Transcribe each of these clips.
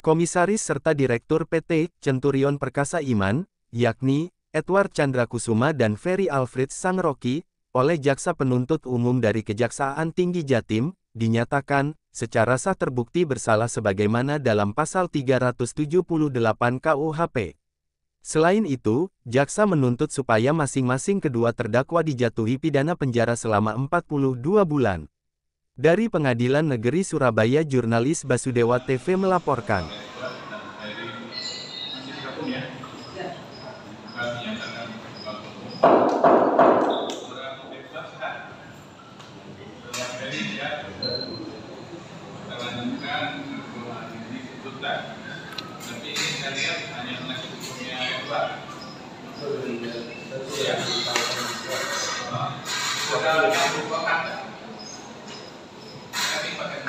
Komisaris serta Direktur PT Centurion Perkasa Iman, yakni Edward Chandrakusuma dan Ferry Alfred Sangroki, oleh Jaksa Penuntut Umum dari Kejaksaan Tinggi Jatim, dinyatakan secara sah terbukti bersalah sebagaimana dalam pasal 378 KUHP. Selain itu, jaksa menuntut supaya masing-masing kedua terdakwa dijatuhi pidana penjara selama 42 bulan. Dari Pengadilan Negeri Surabaya, jurnalis Basudewa TV melaporkan. Tapi ini saya lihat hanya penasihat hukumnya Edward. Saudara yang merupakan kami pakai.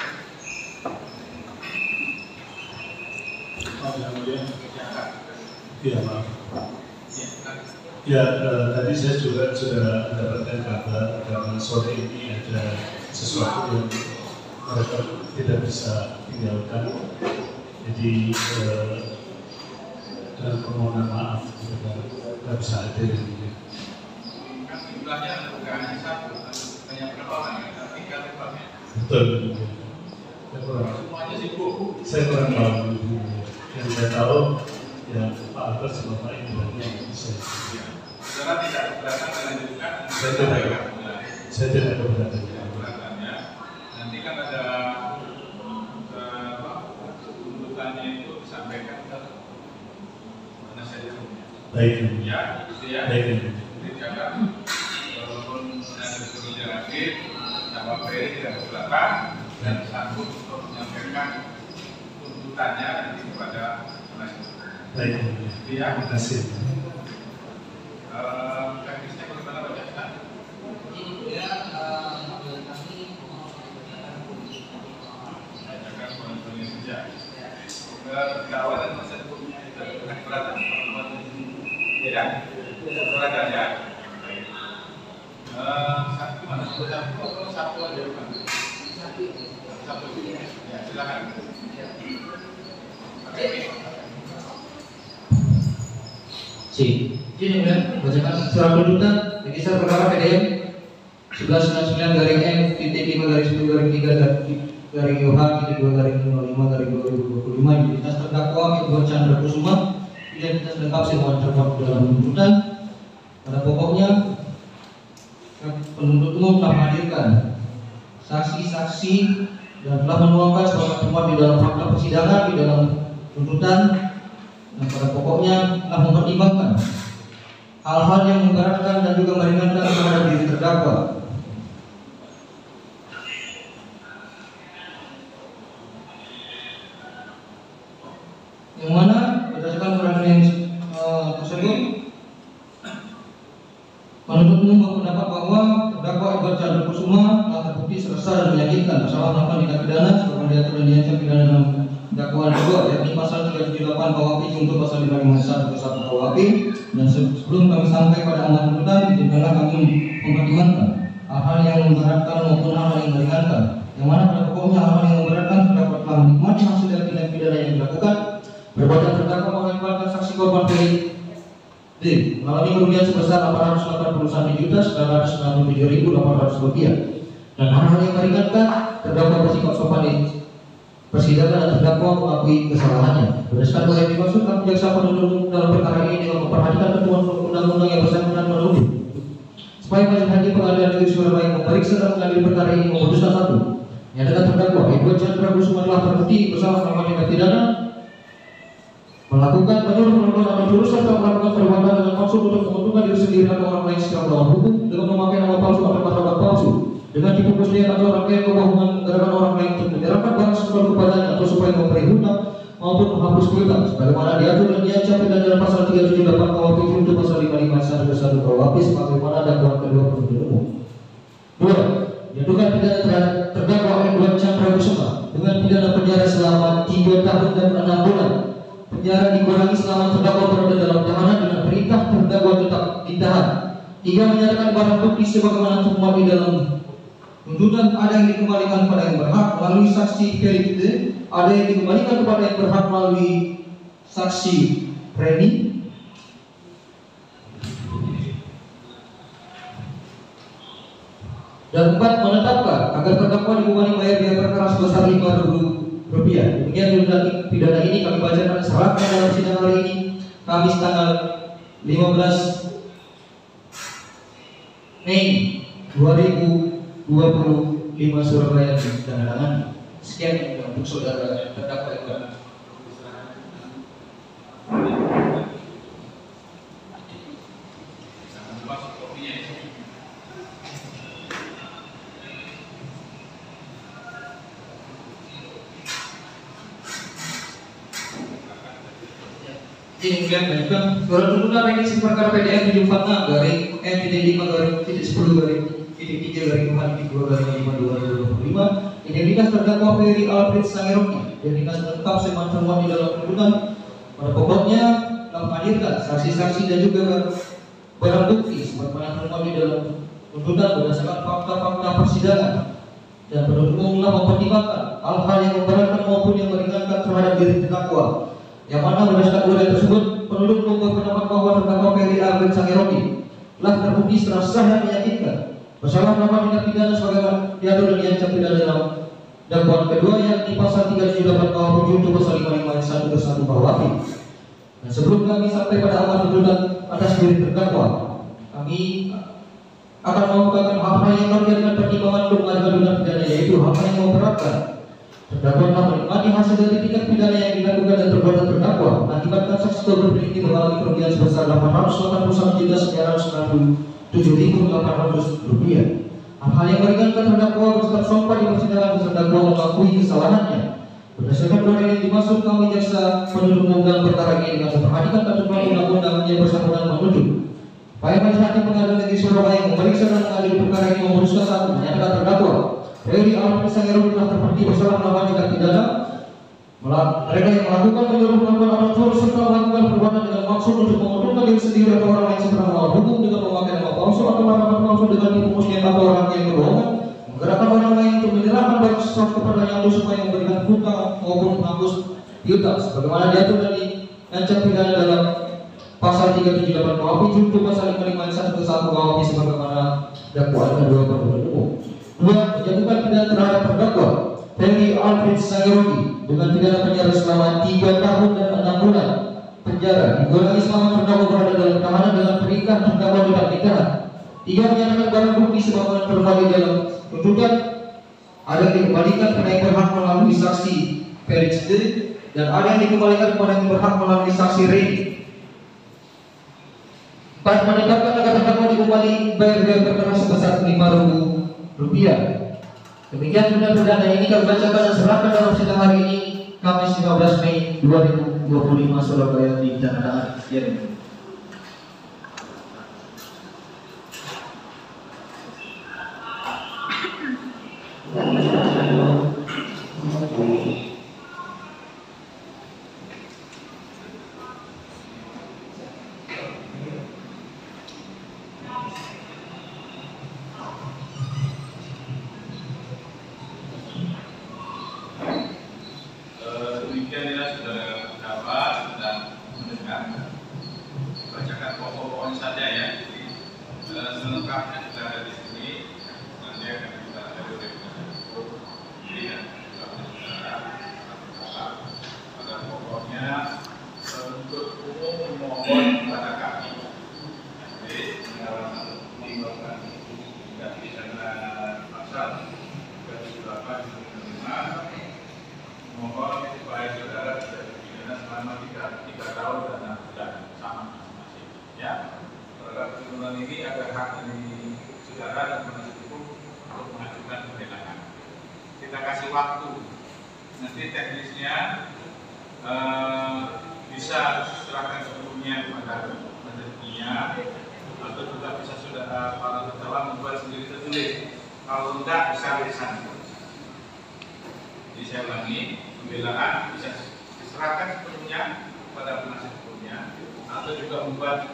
Iya, Pak. Ya, tadi saya juga sudah mendapatkan kabar karena sore ini ada sesuatu yang mereka tidak bisa tinggalkan. Jadi dengan permohonan maaf kita tidak bisa hadir ini. Kan jumlahnya bukan hanya satu, banyak berapa orang ya, tapi kan lebih. Betul. Semuanya sibuk. Saya kurang tahu. Yang saya tahu ya Pak Albert sama Pak Indra yang bisa. Saudara tidak keberatan melanjutkan. Saya tidak keberatan. Nanti kan ada tuntutannya itu disampaikan ke penasihat hukumnya. Baik. Ya, gitu ya. Baik. Jadi jangan walaupun penasihat hukumnya lagi sama Ferry tidak keberatan dan sanggup untuk menyampaikan tuntutannya nanti kepada penasihat hukum. Baik. Ya. Terima kasih. Teknisnya bagaimana Pak Jaksa? Ya, Terdakwa dan penasihat hukumnya itu dengan keberatan ya, keberatan ya. Satu mana? Satu aja bukan? Satu. Ya, silakan. Izin yang mulia, bacakan surat tuntutan register perkara PDM 1199/10-3/10-3/OH-2/05/2025 identitas terdakwa Edward Chandrakusuma, identitas lengkap semua terdapat dalam tuntutan. Pada pokoknya penuntut umum telah menghadirkan saksi-saksi dan telah menuangkan sebagai temuan di dalam fakta persidangan di dalam tuntutan, dan pada pokoknya telah mempertimbangkan hal-hal yang memberatkan dan juga meringankan terhadap diri terdakwa. Yang mana berdasarkan peradilan tersebut, penuntut umum berpendapat bahwa terdakwa Edward Chandrakusuma telah terbukti secara dan meyakinkan bersalah melakukan tindak pidana sebagaimana diatur dan diancam pidana dalam dakwaan kedua, yakni pasal 378 KUHP junto pasal 551 KUHP. Dan sebelum kami sampai pada aman tuntutan, izinkanlah kami mempertimbangkan hal-hal yang memberatkan maupun hal-hal yang meringankan. Yang mana pada pokoknya hal-hal yang memberatkan terdakwa telah menikmati hasil dari tindak pidana yang dilakukan. Perbuatan terdakwa mengakibatkan saksi korban Ferry D mengalami kerugian sebesar Rp881.997.800. Dan hal-hal yang meringankan, terdakwa bersifat sopan di persidangan dan terdakwa mengakui kesalahannya. Berdasarkan hal yang dimaksud, kami jaksa penuntut umum dalam perkara ini dengan memperhatikan ketentuan undang-undang yang bersangkutan menuduh supaya majelis hakim Pengadilan Negeri Surabaya memeriksa dan mengadili perkara ini memutuskan satu, menyatakan terdakwa Edward Chandrakusuma telah terbukti bersalah melakukan tindak pidana melakukan menyuruh, menuduh atau menyuruh serta melakukan perbuatan dengan maksud untuk menguntungkan diri sendiri atau orang lain secara melawan hukum dengan memakai nama palsu atau martabat palsu, dengan tipu muslihat atau rangkaian kebohongan menggunakan orang lain untuk menyerahkan barang sesuatu kepadanya atau supaya memberi hutang maupun menghapus piutang sebagaimana diatur dan diancam pidana dalam pasal 378 KUHP junto pasal 551 KUHP sebagaimana dakwaan kedua penuntut umum. 2. Jatuhkan pidana terhadap terdakwa Edward Chandrakusuma dengan pidana penjara selama 3 tahun dan 6 bulan. Penjara dikurangi selama terdakwa berada dalam tahanan dengan perintah terdakwa tetap ditahan. 3. Menyatakan barang bukti sebagaimana termuat di dalam tuntutan ada yang dikembalikan pada yang berhak melalui saksi Ferry D ada yang dikembalikan kepada yang berhak melalui saksi Reni. Dan 4, menetapkan agar terdakwa dibebani bayar biaya perkara sebesar Rp5.000. Demikian tuntutan pidana ini kami bacakan serahkan dalam sidang hari ini, Kamis tanggal 15 Mei 2025 Surabaya ditandatangani. Sekian untuk saudara terdakwa Iqbal. Ini kemudian menunjukkan surat tuntutan remisi perkara PDN 76 garing MPD 5 garing 10 garing 3 garing 2 garing 5 2025. Identitas terdakwa Ferry Alfred Sangeroki. Identitas lengkap seman termuat di dalam tuntutan. Pada pokoknya telah menghadirkan saksi-saksi dan juga barang bukti sebagaimana termuat di dalam tuntutan berdasarkan fakta-fakta persidangan. Dan penuntut umum telah mempertimbangkan hal-hal yang memberatkan maupun yang meringankan terhadap diri terdakwa. Yang mana berdasarkan uraian tersebut, penuntut umum berpendapat bahwa terdakwa Ferry Alfred Sangeroki telah terbukti secara sah dan meyakinkan bersalah melakukan tindak pidana sebagaimana diatur dan diancam pidana dalam dakwaan kedua yang di pasal 378 KUH junto pasal 551 bersatu KUHP. Dan sebelum kami sampai pada amal tuntutan atas diri terdakwa, kami akan mengumpulkan hal-hal yang terkait dengan pertimbangan untuk mengajukan tindak pidana, yaitu hal-hal yang memberatkan. Terdakwa telah menikmati hasil dari tindak pidana yang dilakukan dan perbuatan terdakwa mengakibatkan saksi korban ini mengalami kerugian sebesar Rp881.997.800. Hal-hal yang meringankan terdakwa bersifat sopan di persidangan terdakwa mengakui kesalahannya. Berdasarkan uraian yang dimaksud kami jaksa penuntut umum dalam perkara ini dengan memperhatikan ketentuan undang-undang yang bersangkutan menuntut. Upaya majelis hakim pengadilan negeri Surabaya yang memeriksa dan mengadili perkara ini memutuskan satu, menyatakan terdakwa Ferry Alfred Sangeroki telah terbukti bersalah melakukan tindak pidana. Mereka yang melakukan menyuruh melakukan atur serta melakukan perbuatan dengan maksud untuk menguntungkan diri sendiri atau orang lain setelah melawan hukum dengan memakai nama palsu atau harapan palsu dengan tipu muslihat atau orang yang berbohongan, menggerakkan orang lain untuk menyerahkan barang sesuatu kepada yang lain supaya memberikan hutang maupun menghapus piutang sebagaimana diatur dan diancam pidana dalam pasal 378 KUHP junto pasal 551 KUHP sebagaimana dakwaan kedua penuntut umum. 2. Menjatuhkan pidana terhadap terdakwa Ferry Alfred Sangeroki dengan pidana penjara selama 3 tahun dan 6 bulan penjara dikurangi selama terdakwa berada dalam tahanan dengan perintah terdakwa tidak nikahan. 3. Menyatakan barang bukti sebagaimana termuat di dalam tuntutan ada yang dikembalikan kepada yang berhak melalui saksi Ferry sendiri dan ada yang dikembalikan kepada yang berhak melalui saksi Reni. 4. Menetapkan agar terdakwa dikembali bayar biaya perkara sebesar Rp5.000. Demikian tuntutan pidana ini kami bacakan dan serahkan dalam sidang hari ini, Kamis 15 Mei 2025 Surabaya ditandatangani. Demikian saudara pendapat dan mendengar. Bacakan pokok-pokoknya saja ya. Selengkapnya sudah ada di sini. Nanti akan kita ada di hukum. Jadi ya, pada pokoknya untuk umum memohon kepada kami. Jadi meninggalkan tidak pidana pasal 38 mohon supaya saudara tidak dipidana selama 3 tahun dan 6 bulan sama masing-masing. Ya, terhadap tuntutan ini ada hak dari saudara dan penasihat hukum untuk mengajukan pembelaan. Kita kasih waktu. Nanti teknisnya bisa serahkan sebelumnya kepada penelitinya atau juga bisa saudara para terdakwa membuat sendiri tertulis. Kalau tidak bisa lisan. Jadi saya ulangi, pembelaan bisa diserahkan sepenuhnya kepada penasihat hukumnya atau juga membuat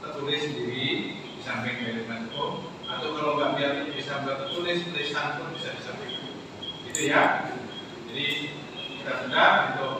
tertulis sendiri di samping manajemen hukum atau kalau nggak biar bisa membuat tertulis tulisan pun bisa disampaikan. Itu ya. Jadi kita denda untuk